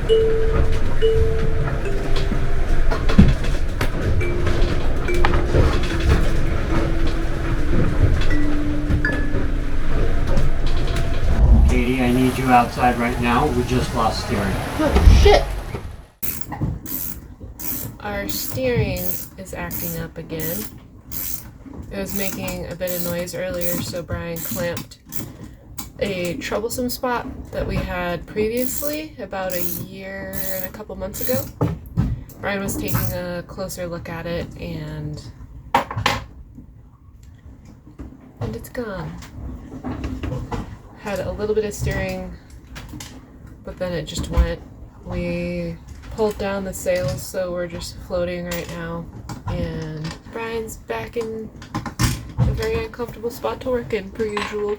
Katie, I need you outside right now. We just lost steering. Oh, shit! Our steering is acting up again. It was making a bit of noise earlier, so Brian clamped a troublesome spot that we had previously, about a year and a couple months ago. Brian was taking a closer look at it, and it's gone. Had a little bit of steering, but then it just went. We pulled down the sails, so we're just floating right now, and Brian's back in a very uncomfortable spot to work in, per usual.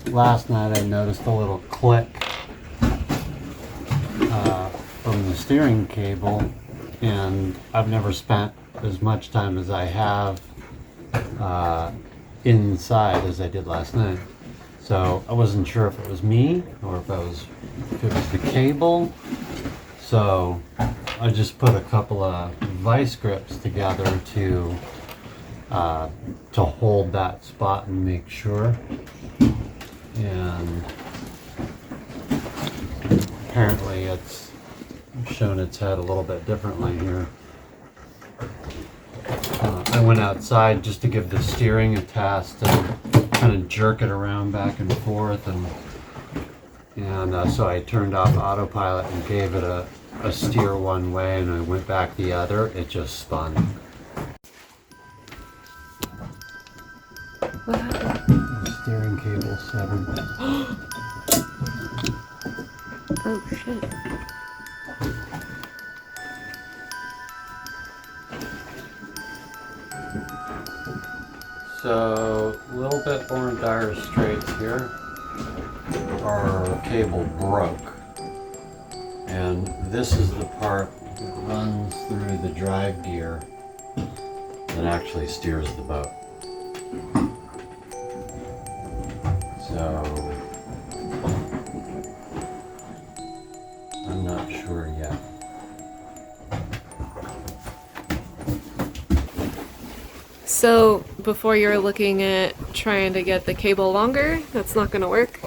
Last night I noticed a little click from the steering cable, and I've never spent as much time as I have inside as I did last night. So I wasn't sure if it was me or if it was the cable. So I just put a couple of vice grips together to hold that spot and make sure. And apparently it's shown its head a little bit differently here. I went outside just to give the steering a test and kind of jerk it around back and forth, and so I turned off autopilot and gave it a steer one way, and I went back the other. It just spun. What happened? The steering cable severed. Oh shit. So a little bit more dire straits here. Our cable broke, and this is the part that runs through the drive gear that actually steers the boat. So I'm not sure yet. So before you're looking at trying to get the cable longer, that's not going to work?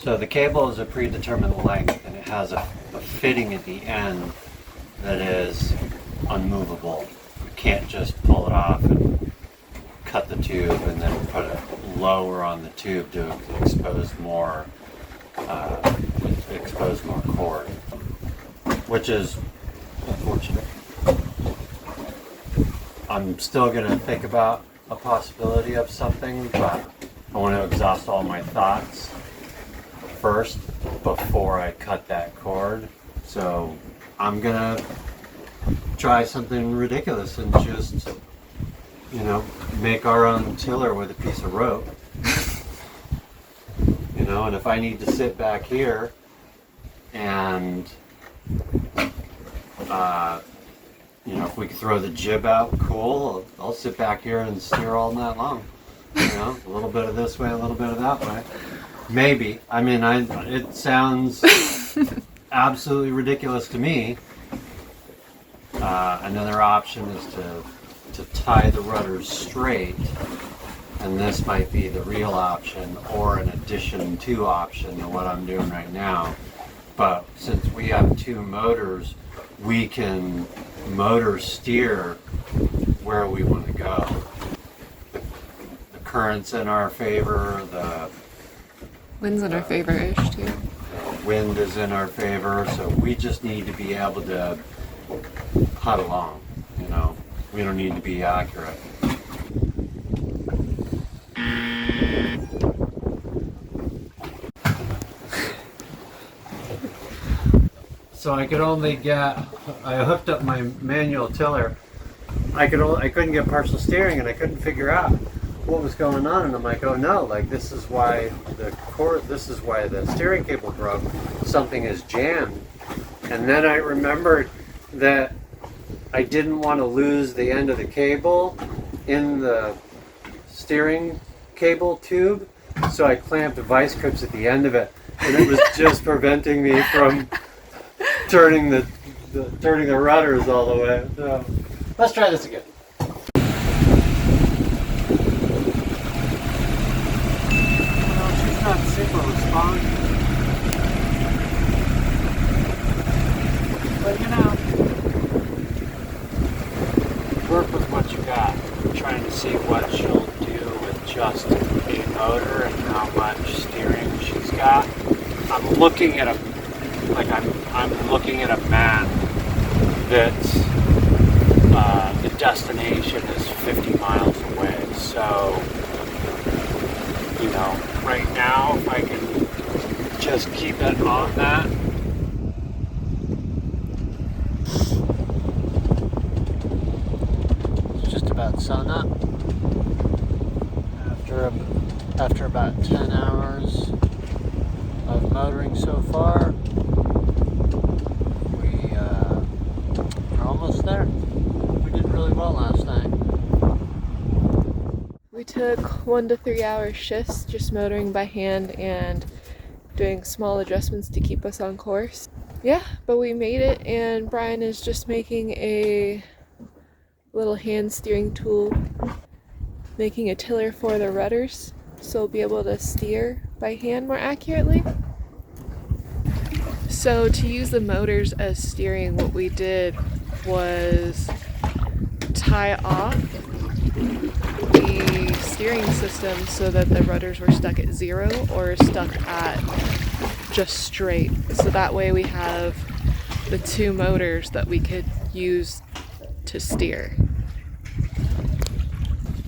So the cable is a predetermined length, and it has a fitting at the end that is unmovable. You can't just pull it off and cut the tube and then put it lower on the tube to expose more cord, which is unfortunate. I'm still going to think about a possibility of something, but I want to exhaust all my thoughts first before I cut that cord. So I'm going to try something ridiculous and just, make our own tiller with a piece of rope. And if I need to sit back here and if we could throw the jib out, cool. I'll sit back here and steer all night long. A little bit of this way, a little bit of that way. Maybe. I mean, it sounds absolutely ridiculous to me. Another option is to tie the rudders straight, and this might be the real option or an addition to option to what I'm doing right now. But since we have two motors, we can motor steer where we want to go. The current's in our favor, the Wind's in our favor-ish too. the wind is in our favor, so we just need to be able to putt along, We don't need to be accurate. So I hooked up my manual tiller. I couldn't get partial steering, and I couldn't figure out what was going on, and I'm like, oh no, this is why the steering cable broke. Something is jammed. And then I remembered that I didn't want to lose the end of the cable in the steering cable tube, So I clamped vice grips at the end of it, and it was just preventing me from turning the rudders all the way. So let's try this again. Well, she's not super responsive. But you know, work with what you got. I'm trying to see what she'll do with just a motor and how much steering she's got. I'm looking at I'm looking at a map that's the destination is 50 miles away. So, you know, right now, if I can just keep it on that. It's just about sun up. After about 10 hours of motoring so far, we are almost there. We did really well last night. We took 1 to 3 hour shifts just motoring by hand and doing small adjustments to keep us on course. Yeah, but we made it, and Brian is just making a little hand steering tool, making a tiller for the rudders so we'll be able to steer by hand more accurately. So to use the motors as steering, what we did was tie off the steering system so that the rudders were stuck at 0 or stuck at just straight. So that way we have the 2 motors that we could use to steer.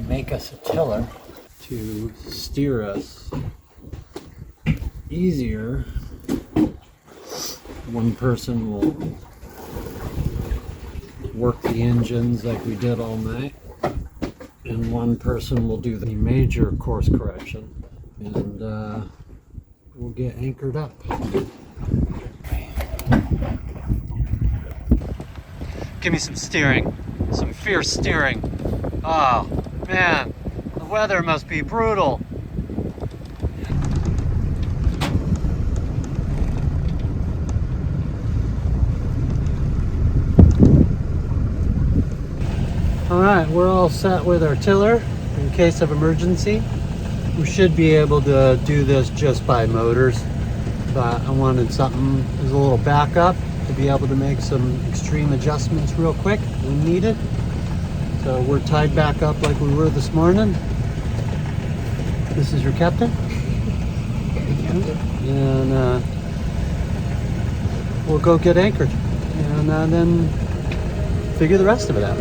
Make us a tiller to steer us easier. One person will work the engines like we did all night, and one person will do the major course correction, and we'll get anchored up. Give me some steering, some fierce steering. Oh man, the weather must be brutal. Alright, we're all set with our tiller in case of emergency. We should be able to do this just by motors, but I wanted something as a little backup to be able to make some extreme adjustments real quick when needed. So we're tied back up like we were this morning. This is your captain. And we'll go get anchored and then figure the rest of it out.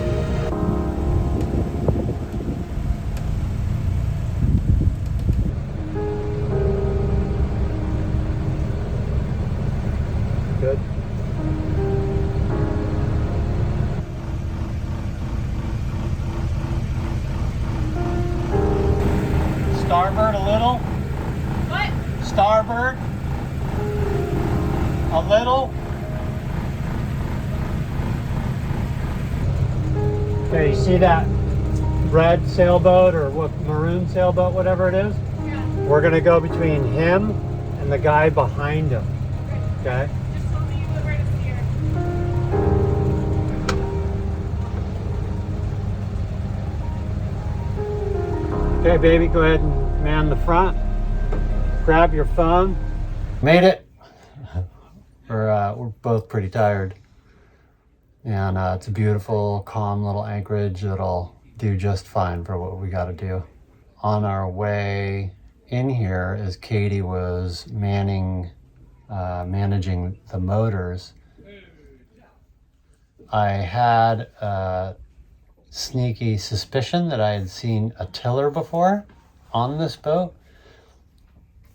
Good. Starboard a little. What? Starboard. A little. Okay, you see that red sailboat or what, maroon sailboat, whatever it is? Yeah. We're gonna go between him and the guy behind him. Okay? Just tell me where to steer. Okay, baby, go ahead and man the front. Grab your phone. Made it. We're both pretty tired. And it's a beautiful, calm little anchorage that'll do just fine for what we got to do. On our way in here, as Katie was managing the motors, I had a sneaky suspicion that I had seen a tiller before on this boat,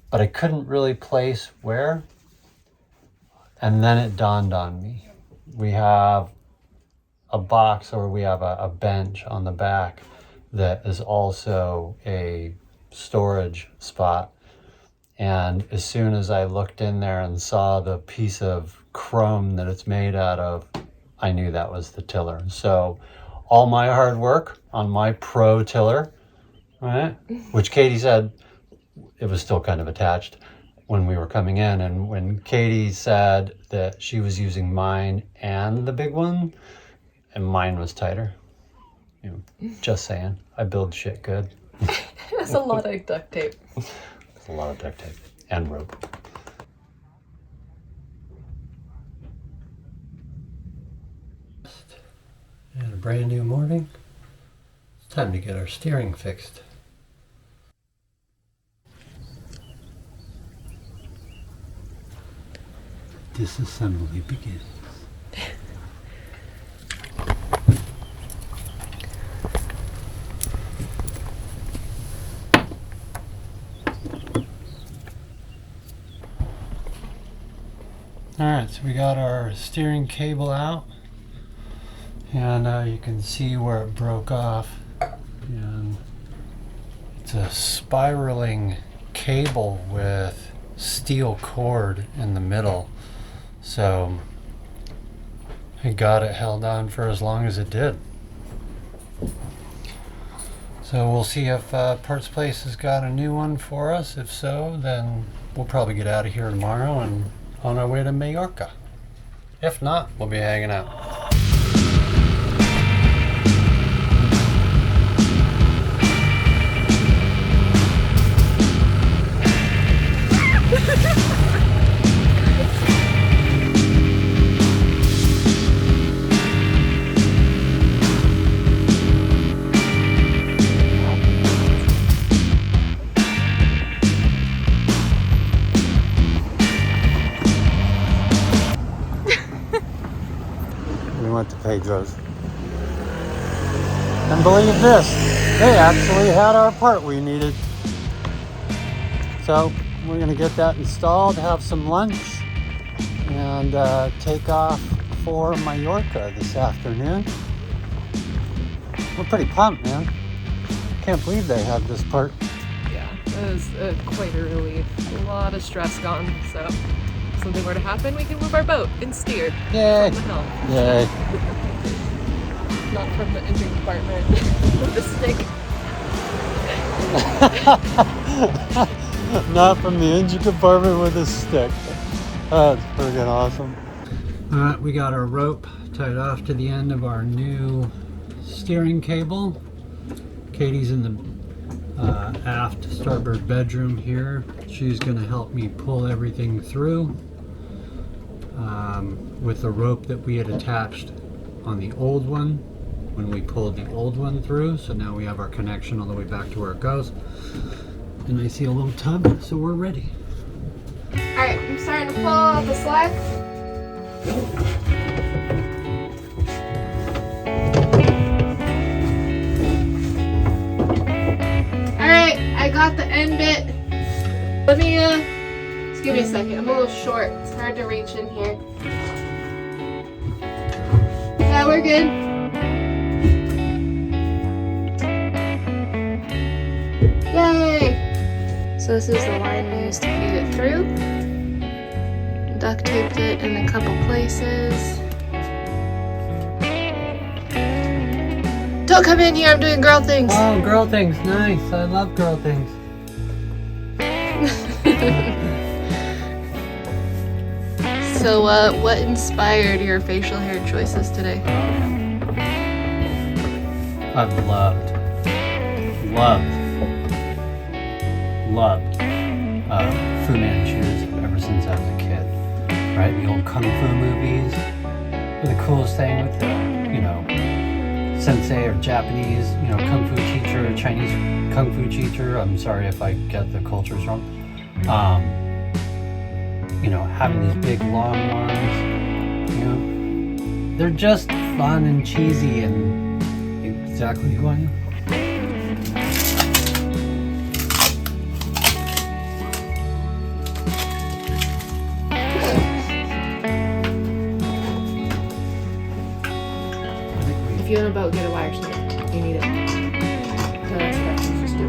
but I couldn't really place where. And then it dawned on me. We have a box, or we have a bench on the back that is also a storage spot. And as soon as I looked in there and saw the piece of chrome that it's made out of, I knew that was the tiller. So all my hard work on my pro tiller, right, which Katie said it was still kind of attached when we were coming in. And when Katie said that she was using mine and the big one, and mine was tighter, you know, just saying, I build shit good. That's a lot of duct tape. It's a lot of duct tape and rope. And a brand new morning. It's time to get our steering fixed. Disassembly begins. Alright, so we got our steering cable out, and you can see where it broke off, and it's a spiraling cable with steel cord in the middle, so I got it held on for as long as it did. So we'll see if Parts Place has got a new one for us. If so, then we'll probably get out of here tomorrow and on our way to Mallorca. If not, we'll be hanging out. We went to Pedro's. And believe this, they actually had our part we needed. So we're going to get that installed, have some lunch, and take off for Mallorca this afternoon. We're pretty pumped, man. Can't believe they had this part. Yeah, it was quite a relief. A lot of stress gone, so if something were to happen, we can move our boat and steer Yay! from the helm. Yay! Not from the engine compartment with the stick. Not from the engine compartment with a stick. That's freaking awesome. Alright, we got our rope tied off to the end of our new steering cable. Katie's in the aft starboard bedroom here. She's going to help me pull everything through with the rope that we had attached on the old one when we pulled the old one through. So now we have our connection all the way back to where it goes. And I see a little tub, so we're ready. Alright, I'm starting to pull out the slack. Alright, I got the end bit. Let me, just give me a second. I'm a little short. It's hard to reach in here. Yeah, we're good. Yay! So this is the line we used to feed it through. Duct taped it in a couple places. Don't come in here, I'm doing girl things. Oh, girl things, nice. I love girl things. So what inspired your facial hair choices today? I've loved Fu Manchus ever since I was a kid, right? The old kung fu movies were the coolest thing with the, you know, sensei or Japanese, you know, kung fu teacher, or Chinese kung fu teacher. I'm sorry if I get the cultures wrong. You know, having these big long ones, you know, they're just fun and cheesy and exactly who I am. If you want a boat, get a wire snake. You need it. So that's what you just do.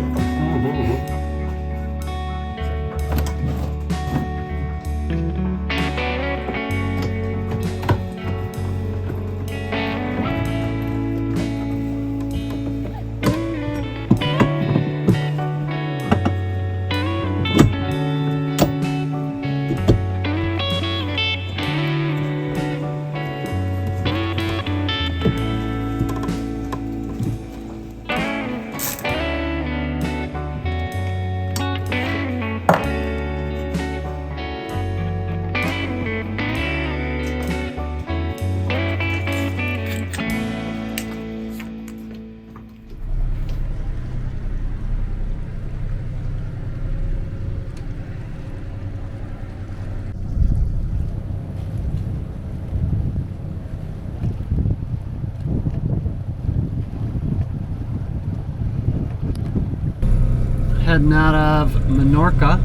heading out of Minorca,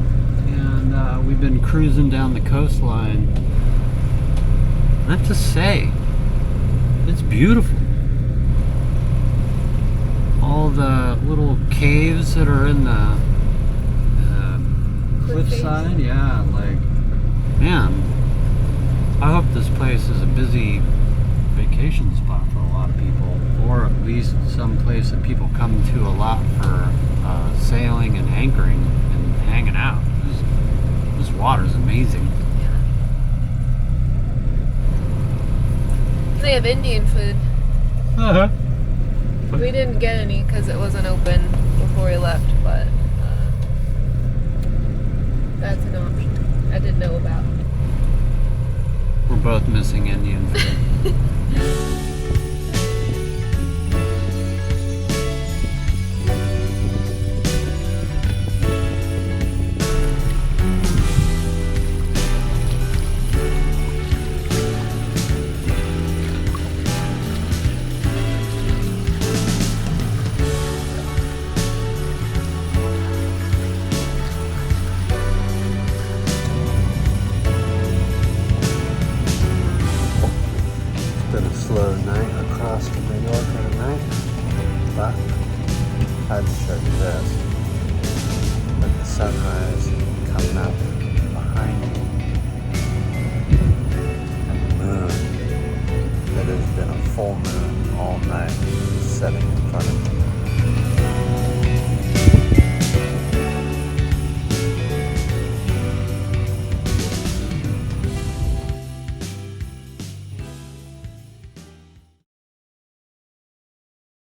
and we've been cruising down the coastline. I have to say, it's beautiful. All the little caves that are in the cliffside, yeah, like, man, I hope this place is a busy vacation spot for a lot of people, or at least some place that people come to a lot for sailing and anchoring and hanging out. This water's amazing. Yeah. They have Indian food. Uh-huh. We didn't get any because it wasn't open before we left, but that's an option I didn't know about. We're both missing Indian food. Been a slow night across the Mallorca tonight, but I had to show you this. Look at the sunrise coming up behind me.